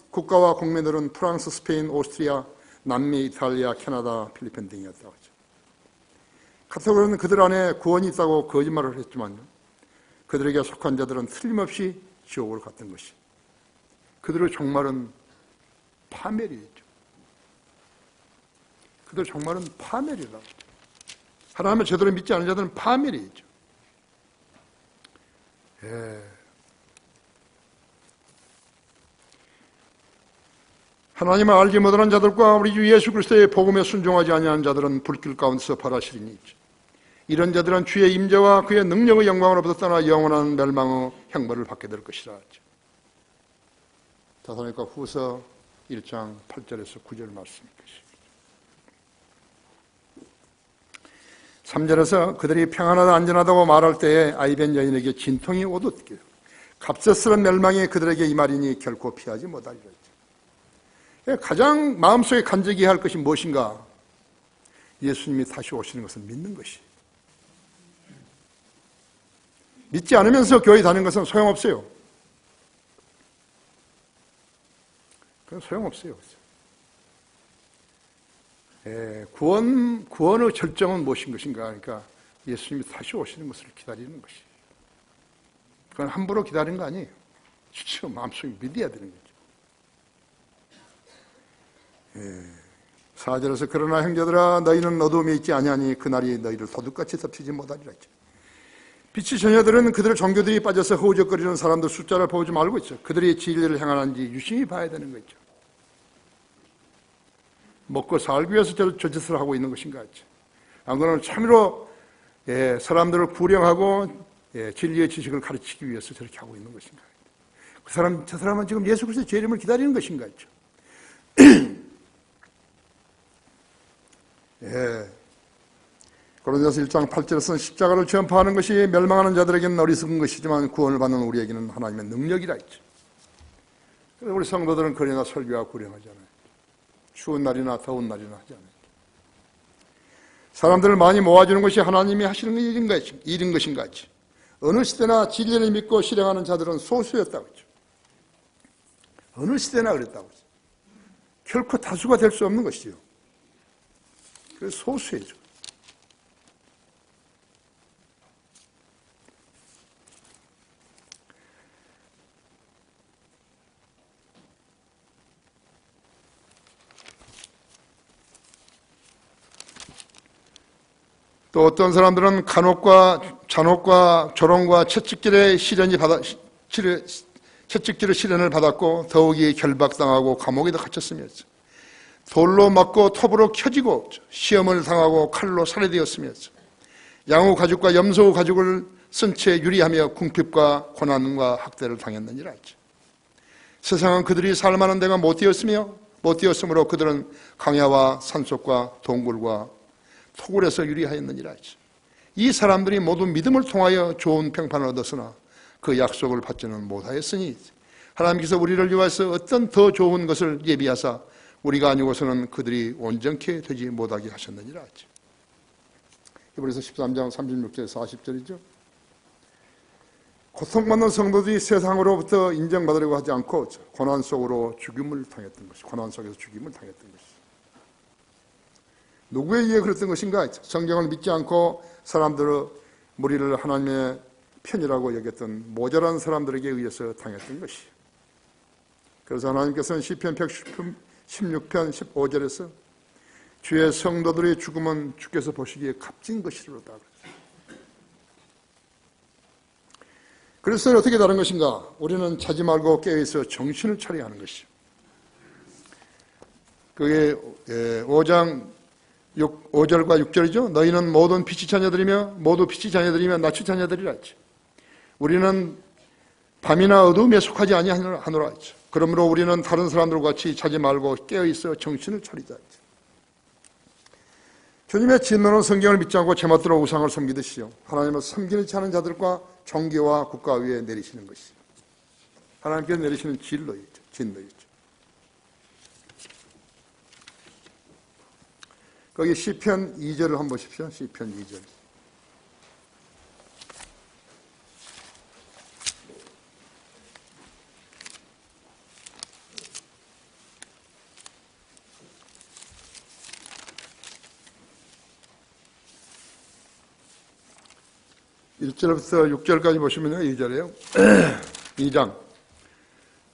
국가와 국민들은 프랑스, 스페인, 오스트리아, 남미, 이탈리아, 캐나다, 필리핀 등이었다고 하죠. 가톨릭은 그들 안에 구원이 있다고 거짓말을 했지만요, 그들에게 속한 자들은 틀림없이 지옥으로 갔던 것이. 그들의 종말은 파멸이었죠. 그들 종말은 파멸이라고. 하나님을 제대로 믿지 않은 자들은 파멸이죠. 하나님을 알지 못하는 자들과 우리 주 예수 그리스도의 복음에 순종하지 아니하는 자들은 불길 가운데서 발하시리니 있죠. 이런 자들은 주의 임재와 그의 능력의 영광으로부터 떠나 영원한 멸망의 형벌을 받게 될 것이라 하죠. 데살로니가 후서 1장 8절에서 9절 말씀인 것입니다. 3절에서 그들이 평안하다 안전하다고 말할 때에 아이벤 여인에게 진통이 오듯게 갑작스런 멸망이 그들에게 임하리니 결코 피하지 못하리라 했죠. 가장 마음속에 간직히 할 것이 무엇인가? 예수님이 다시 오시는 것을 믿는 것이. 믿지 않으면서 교회 다니는 것은 소용없어요. 그건 소용없어요. 구원의 결정은 무엇인 것인가? 그러니까 예수님이 다시 오시는 것을 기다리는 것이. 그건 함부로 기다리는 거 아니에요. 진짜 마음속에 믿어야 되는 거죠. 4절에서 그러나 형제들아 너희는 어두움에 있지 아니하니 그날이 너희를 도둑같이 덮치지 못하리라 했죠. 빛의 자녀들은 그들의 종교들이 빠져서 허우적거리는 사람들 숫자를 보지 말고 있죠. 그들이 진리를 행하는지 유심히 봐야 되는 거죠. 먹고 살기 위해서 저 짓을 하고 있는 것인가 했죠. 안 그러면 참으로 사람들을 구령하고 진리의 지식을 가르치기 위해서 저렇게 하고 있는 것인가. 저 사람은 지금 예수 그리스도의 재림을 기다리는 것인가 했죠. 고린도서 1장 8절에서는 십자가를 전파하는 것이 멸망하는 자들에게는 어리석은 것이지만 구원을 받는 우리에게는 하나님의 능력이라 했죠. 그래서 우리 성도들은 그러나 설교하고 구령하잖아요. 추운 날이나 더운 날이나 하잖아요. 사람들을 많이 모아주는 것이 하나님이 하시는 일인 것인가 했죠. 어느 시대나 진리를 믿고 실행하는 자들은 소수였다고 했죠. 어느 시대나 그랬다고 했죠. 결코 다수가 될 수 없는 것이죠. 그래서 소수예요. 또 어떤 사람들은 간혹과 잔혹과 조롱과 채찍질의 시련을 받았고 더욱이 결박당하고 감옥에도 갇혔으며 돌로 맞고 톱으로 켜지고 시험을 당하고 칼로 살해되었으며 양우 가죽과 염소 가죽을 쓴 채 유리하며 궁핍과 고난과 학대를 당했느니라 했죠. 세상은 그들이 살만한 데가 못 되었으므로 그들은 강야와 산속과 동굴과 토굴에서 유리하였느니라 했죠. 이 사람들이 모두 믿음을 통하여 좋은 평판을 얻었으나 그 약속을 받지는 못하였으니 하나님께서 우리를 위하여서 어떤 더 좋은 것을 예비하사 우리가 아니고서는 그들이 온전케 되지 못하게 하셨느니라 했죠. 히브리서 13장 36절 40절이죠. 고통받는 성도들이 세상으로부터 인정받으려고 하지 않고 고난 속으로 죽임을 당했던 것이, 고난 속에서 죽임을 당했던 것이. 누구에 의해 그랬던 것인가? 성경을 믿지 않고 사람들의 무리를 하나님의 편이라고 여겼던 모자란 사람들에게 의해서 당했던 것이. 그래서 하나님께서는 시편 116편 15절에서 주의 성도들의 죽음은 주께서 보시기에 값진 것이로다. 그래서 어떻게 다른 것인가? 우리는 자지 말고 깨어있어 정신을 차려야 하는 것이죠. 그게 5장 5절과 6절이죠. 너희는 모든 빛의 자녀들이며 낯의 자녀들이라 했죠. 우리는 밤이나 어두움에 속하지 아니하노라 했죠. 그러므로 우리는 다른 사람들과 같이 자지 말고 깨어있어 정신을 차리자 했죠. 주님의 진노는 성경을 믿지 않고 제멋대로 우상을 섬기듯이요. 하나님을 섬기지 않은 자들과 종교와 국가 위에 내리시는 것이죠. 하나님께서 내리시는 진노이죠. 거기 시편 2절을 한번 보십시오. 시편 2절. (1절부터 6절까지) 보시면요. 2절이에요. 2장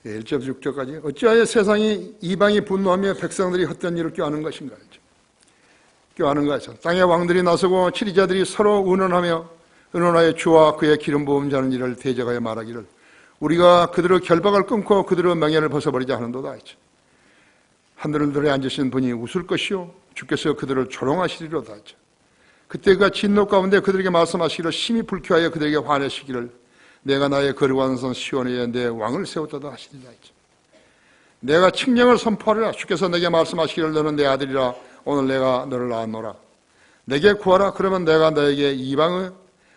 1절부터 6절까지. 어찌하여 세상이 이방이 분노하며 백성들이 헛된 일을 꾀하는 것인가? 꾀하는 것이죠. 땅의 왕들이 나서고 치리자들이 서로 의논하여 주와 그의 기름 부음 자는 일을 대적하여 말하기를 우리가 그들의 결박을 끊고 그들의 명예를 벗어버리자 하는도다 했죠. 하늘들에 앉으신 분이 웃을 것이요 주께서 그들을 조롱하시리로다 했죠. 그때 그가 진노 가운데 그들에게 말씀하시기를 심히 불쾌하여 그들에게 화내시기를 내가 나의 거룩한 선 시온에 내 왕을 세웠다다 하시리라 했죠. 내가 칙령을 선포하리라. 주께서 내게 말씀하시기를 너는 내 아들이라. 오늘 내가 너를 낳았노라. 내게 구하라. 그러면 내가 너에게 이방의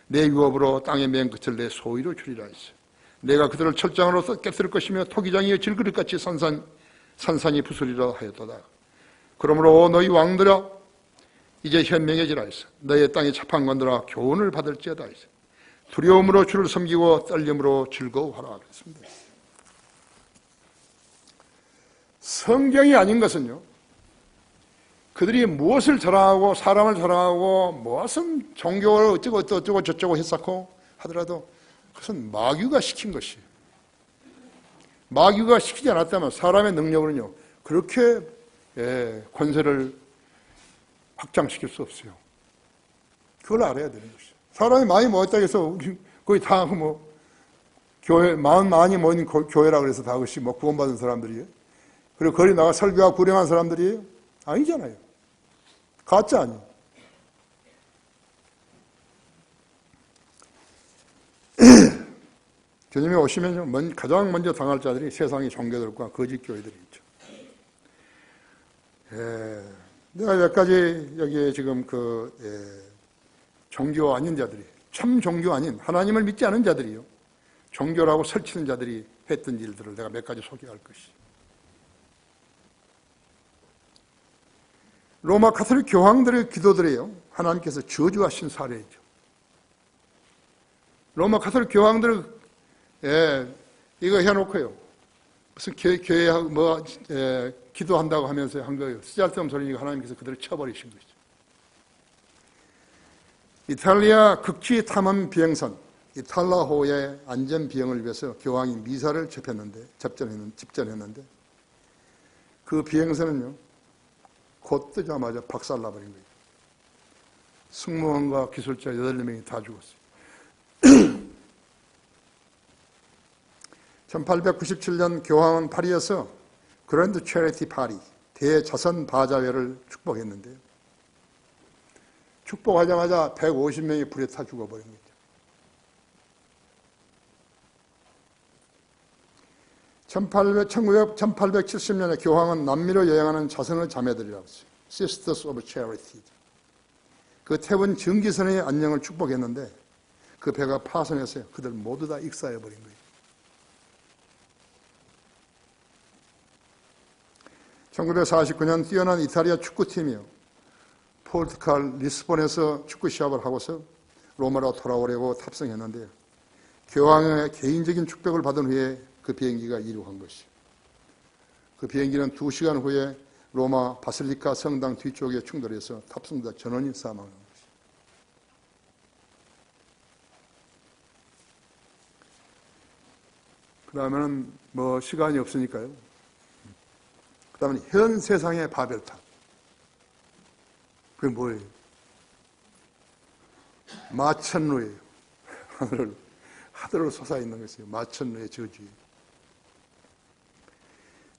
내 유업으로 땅의 맨 끝을 내 소유로 주리라 했어. 내가 그들을 철장으로 깨뜨릴 것이며 토기장이 질그릇같이 산산이 부수리라 하였도다. 그러므로 너희 왕들아 이제 현명해지라 했어. 너의 땅이 차판관들아 교훈을 받을지어다 했어. 두려움으로 주를 섬기고 떨림으로 즐거워하라 그랬습니다. 성경이 아닌 것은요, 그들이 무엇을 자랑하고 사람을 자랑하고 무엇은 종교를 어쩌고 저쩌고 했었고 하더라도 그것은 마귀가 시킨 것이에요. 마귀가 시키지 않았다면 사람의 능력으로는요 그렇게 권세를 확장시킬 수 없어요. 그걸 알아야 되는 것이죠. 사람이 많이 모였다 해서 우리 거의 다 뭐 교회 많이 모인 교회라 그래서 다 그것이 뭐 구원받은 사람들이에요. 그리고 거리 나가 설교하고 불행한 사람들이에요? 아니잖아요. 가짜 아니에요. 주님이 오시면 가장 먼저 당할 자들이 세상의 종교들과 거짓 교회들이 있죠. 내가 몇 가지 여기에 지금 종교 아닌 자들이, 참 종교 아닌 하나님을 믿지 않은 자들이요, 종교라고 설치는 자들이 했던 일들을 내가 몇 가지 소개할 것이. 로마 가톨릭 교황들의 기도들이요 하나님께서 저주하신 사례이죠. 로마 가톨릭 교황들 이거 해놓고요 무슨 교회 기도한다고 하면서 한 거예요. 쓰잘데없는 소리니까 하나님께서 그들을 쳐버리신 것이죠. 이탈리아 극지 탐험 비행선 이탈라호의 안전 비행을 위해서 교황이 미사를 집전했는데 그 비행선은요 곧 뜨자마자 박살나버린 거예요. 승무원과 기술자 8명이 다 죽었어요. 1897년 교황은 파리에서 그랜드 체리티 파리 대자선 바자회를 축복했는데요. 축복하자마자 150명이 불에 타 죽어버린 거죠. 1870년에 교황은 남미로 여행하는 자선의 자매들이라고 했어요. Sisters of Charity. 그 태운 전기선의 안녕을 축복했는데 그 배가 파손해서 그들 모두 다 익사해버린 거예요. 1949년 뛰어난 이탈리아 축구팀이요 포르투갈 리스본에서 축구 시합을 하고서 로마로 돌아오려고 탑승했는데요. 교황의 개인적인 축복을 받은 후에 그 비행기가 이륙한 것이죠. 그 비행기는 2시간 후에 로마 바실리카 성당 뒤쪽에 충돌해서 탑승자 전원이 사망한 것이죠. 그 다음에는 뭐 시간이 없으니까요. 그 다음에 현 세상의 바벨탑. 그게 뭐예요? 마천루예요. 하늘을 솟아있는 것이에요. 마천루의 저주예요.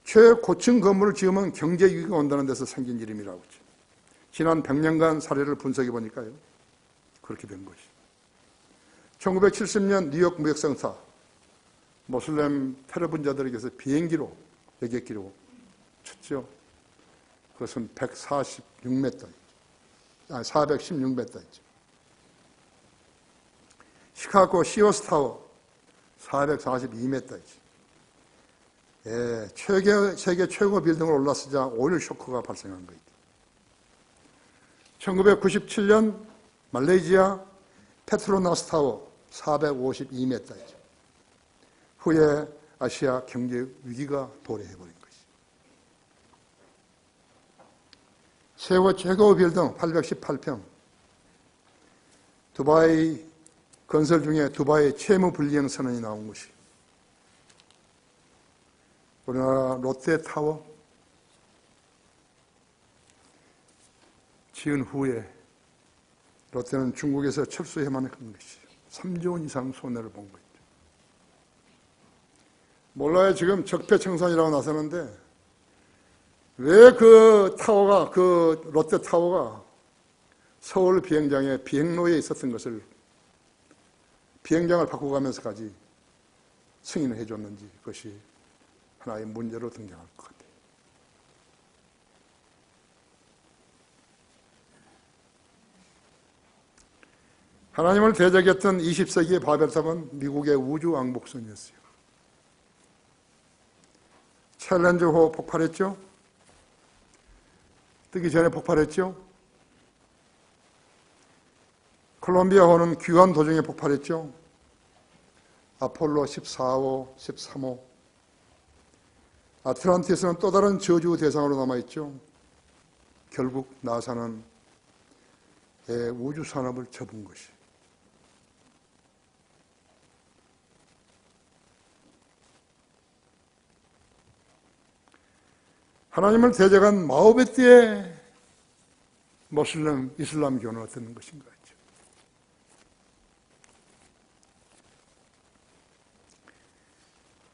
최고층 건물을 지으면 경제위기가 온다는 데서 생긴 이름이라고 했죠. 지난 100년간 사례를 분석해 보니까요. 그렇게 된 것이죠. 1970년 뉴욕 무역센터 모슬렘 테러 분자들에게서 비행기로 여객기로 쳤죠. 그것은 416m였죠. 시카고 시어스타워 442m였죠. 세계 최고 빌딩으로 올라서자 오일 쇼크가 발생한 거예요. 1997년 말레이시아 페트로나스 타워 452m였죠. 후에 아시아 경제 위기가 도래해버린 것이죠. 세계 최고 빌딩 818평. 두바이 건설 중에 두바이 채무 불이행 선언이 나온 것이. 우리나라 롯데타워 지은 후에 롯데는 중국에서 철수해만 한 것이죠. 3조 원 이상 손해를 본 거죠. 몰라요. 지금 적폐청산이라고 나서는데 왜 그 타워가, 그 롯데타워가 서울 비행장에 비행로에 있었던 것을 비행장을 바꿔가면서까지 승인을 해줬는지 그것이 하나의 문제로 등장할 것 같아요. 하나님을 대적했던 20세기의 바벨탑은 미국의 우주왕복선이었어요. 챌린저호 폭발했죠? 뜨기 전에 폭발했죠? 콜롬비아호는 귀환 도중에 폭발했죠? 아폴로 14호, 13호, 아틀란티스는 또 다른 저주 대상으로 남아있죠. 결국 나사는 우주산업을 접은 것이. 하나님을 대적한 마오베띠의 모슬렘 이슬람교는 어떤 것인가 했죠.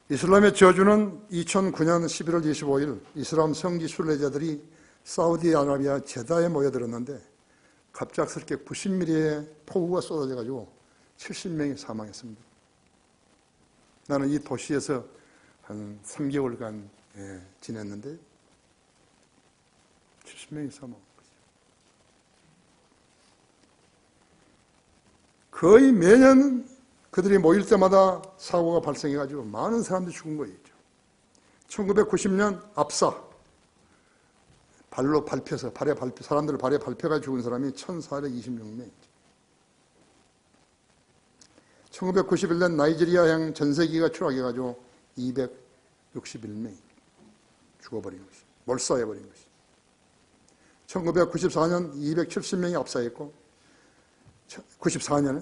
이슬람의 저주는 2009년 11월 25일 이슬람 성지 순례자들이 사우디아라비아 제다에 모여들었는데 갑작스럽게 90mm의 폭우가 쏟아져가지고 70명이 사망했습니다. 나는 이 도시에서 한 3개월간 지냈는데 70명이 사망한 거죠. 거의 매년 그들이 모일 때마다 사고가 발생해가지고 많은 사람들이 죽은 거예요. 1990년 압사, 발로 밟혀서, 사람들을 발에 밟혀가 죽은 사람이 1426명이죠. 1991년 나이지리아행 전세기가 추락해가지고 261명이 죽어버린 것이, 몰살해버린 것이. 1994년 270명이 압사했고,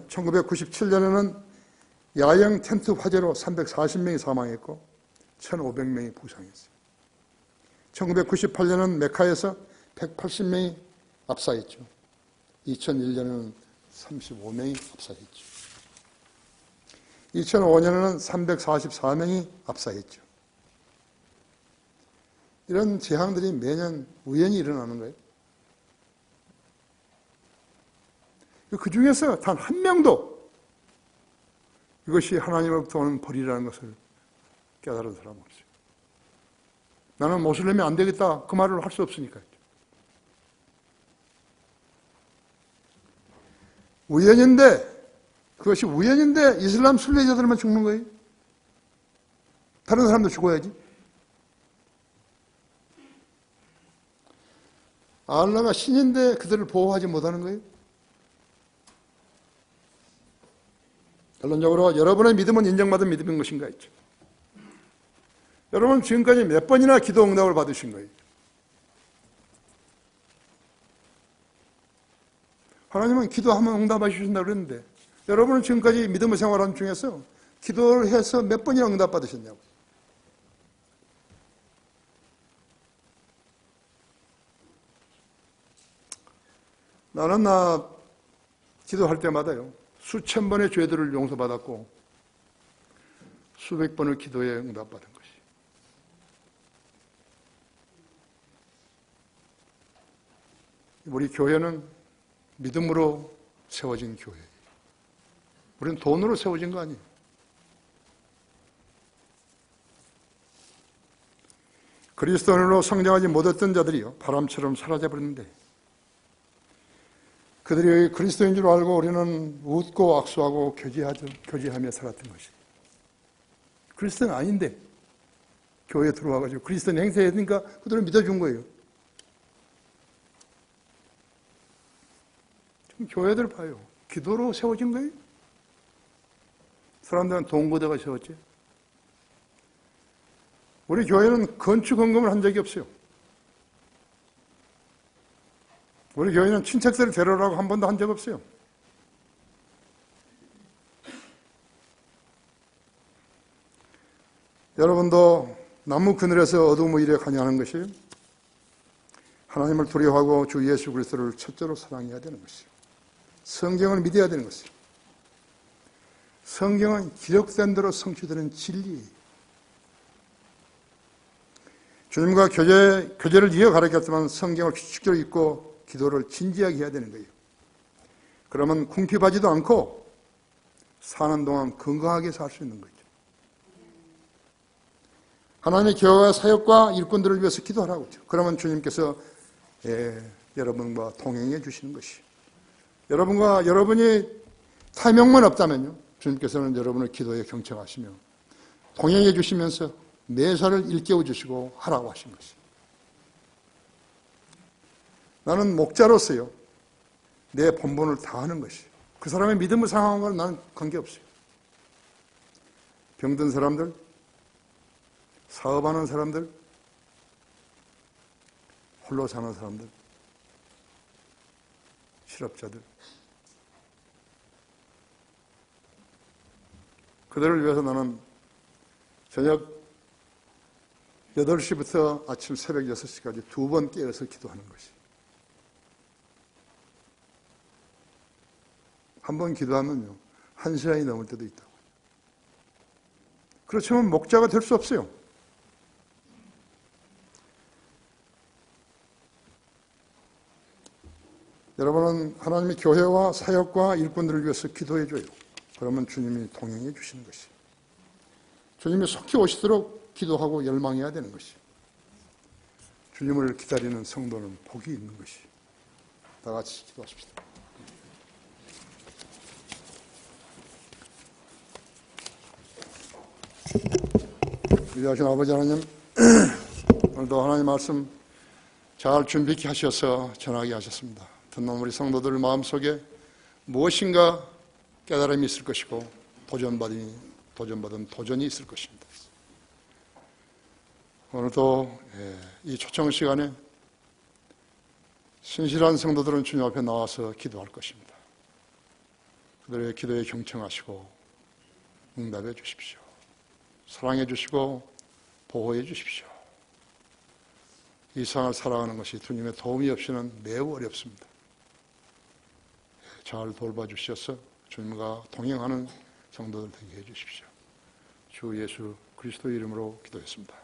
1997년에는 야영 텐트 화재로 340명이 사망했고 1,500명이 부상했어요. 1998년은 메카에서 180명이 압사했죠. 2001년에는 35명이 압사했죠. 2005년에는 344명이 압사했죠. 이런 재앙들이 매년 우연히 일어나는 거예요. 그 중에서 단 한 명도 이것이 하나님으로부터 오는 벌이라는 것을 깨달은 사람 없어요. 나는 모슬렘이 안 되겠다 그 말을 할 수 없으니까요. 그것이 우연인데 이슬람 순례자들만 죽는 거예요. 다른 사람도 죽어야지. 알라가 신인데 그들을 보호하지 못하는 거예요. 결론적으로 여러분의 믿음은 인정받은 믿음인 것인가 했죠. 여러분 지금까지 몇 번이나 기도 응답을 받으신 거예요. 하나님은 기도하면 응답해 주신다고 그랬는데 여러분은 지금까지 믿음의 생활하는 중에서 기도를 해서 몇 번이나 응답 받으셨냐고. 나는 기도할 때마다요. 수천 번의 죄들을 용서받았고 수백 번의 기도에 응답받은 것이. 우리 교회는 믿음으로 세워진 교회예요. 우리는 돈으로 세워진 거 아니에요. 그리스도인으로 성장하지 못했던 자들이요 바람처럼 사라져버렸는데 그들이 그리스도인 줄 알고 우리는 웃고 악수하고 교제하며 살았던 것이. 그리스도는 아닌데 교회에 들어와가지고 그리스도인 행세했으니까 그들은 믿어준 거예요. 지금 교회들 봐요. 기도로 세워진 거예요. 사람들은 동고대가 세웠지. 우리 교회는 건축 헌금을 한 적이 없어요. 우리 교회는 친척들을 데려오라고 한 번도 한 적 없어요. 여러분도 나무 그늘에서 어둠의 일에 관여하는 것이 하나님을 두려워하고 주 예수 그리스도를 첫째로 사랑해야 되는 것이요. 성경을 믿어야 되는 것이요. 성경은 기록된 대로 성취되는 진리예요. 주님과 교제를 이어 가르쳤지만 성경을 규칙적으로 읽고 기도를 진지하게 해야 되는 거예요. 그러면 궁핍하지도 않고 사는 동안 건강하게 살 수 있는 거죠. 하나님의 교회와 사역과 일꾼들을 위해서 기도하라고 하죠. 그러면 주님께서 여러분과 동행해 주시는 것이. 여러분이 타명만 없다면요. 주님께서는 여러분을 기도에 경청하시며 동행해 주시면서 매사를 일깨워 주시고 하라고 하신 것이. 나는 목자로서요. 내 본분을 다하는 것이. 그 사람의 믿음을 상황과는 나는 관계없어요. 병든 사람들, 사업하는 사람들, 홀로 사는 사람들, 실업자들, 그들을 위해서 나는 저녁 8시부터 아침 새벽 6시까지 2번 깨어서 기도하는 것이. 한 번 기도하면요, 1시간이 넘을 때도 있다고. 그렇지만 목자가 될 수 없어요. 여러분은 하나님의 교회와 사역과 일꾼들을 위해서 기도해 줘요. 그러면 주님이 동행해 주시는 것이. 주님이 속히 오시도록 기도하고 열망해야 되는 것이. 주님을 기다리는 성도는 복이 있는 것이. 다 같이 기도하십시다. 위대하신 아버지 하나님, 오늘도 하나님 말씀 잘 준비케 하셔서 전하게 하셨습니다. 듣는 우리 성도들 마음속에 무엇인가 깨달음이 있을 것이고 도전받은 도전이 있을 것입니다. 오늘도 이 초청 시간에 신실한 성도들은 주님 앞에 나와서 기도할 것입니다. 그들의 기도에 경청하시고 응답해 주십시오. 사랑해 주시고 보호해 주십시오. 이 세상을 살아가는 것이 주님의 도움이 없이는 매우 어렵습니다. 잘 돌봐주셔서 주님과 동행하는 성도들 되게 해주십시오. 주 예수 그리스도 이름으로 기도했습니다.